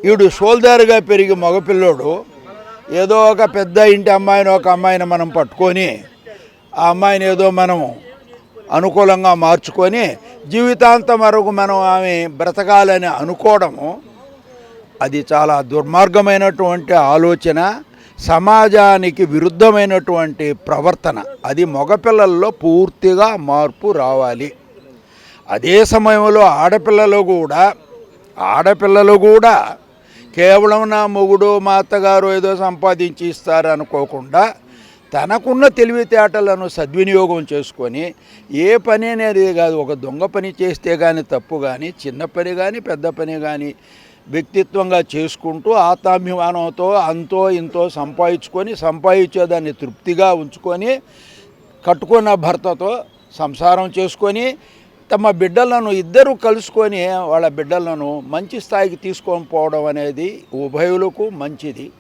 వీడు షోల్దారుగా పెరిగి మగపిల్లోడు ఏదో ఒక పెద్ద ఇంటి అమ్మాయిని ఒక అమ్మాయిని మనం పట్టుకొని ఆ అమ్మాయిని ఏదో మనం అనుకూలంగా మార్చుకొని జీవితాంతం వరకు మనం ఆమె బ్రతకాలని అనుకోవడము అది చాలా దుర్మార్గమైనటువంటి ఆలోచన, సమాజానికి విరుద్ధమైనటువంటి ప్రవర్తన. అది మగపిల్లల్లో పూర్తిగా మార్పు రావాలి. అదే సమయంలో ఆడపిల్లలు కూడా కేవలం నా మొగుడు మా అత్తగారు ఏదో సంపాదించి ఇస్తారు అనుకోకుండా తనకున్న తెలివితేటలను సద్వినియోగం చేసుకొని ఏ పని అనేది కాదు, ఒక దొంగ పని చేస్తే కానీ తప్పు కానీ, చిన్న పని కానీ పెద్ద పని కానీ వ్యక్తిత్వంగా చేసుకుంటూ ఆత్మాభిమానంతో అంతో ఇంతో సంపాదించేదాన్ని తృప్తిగా ఉంచుకొని కట్టుకున్న భర్తతో సంసారం చేసుకొని తమ బిడ్డలను ఇద్దరు కలుసుకొని వాళ్ళ బిడ్డలను మంచి స్థాయికి తీసుకొని పోవడం అనేది ఉభయులకు మంచిది.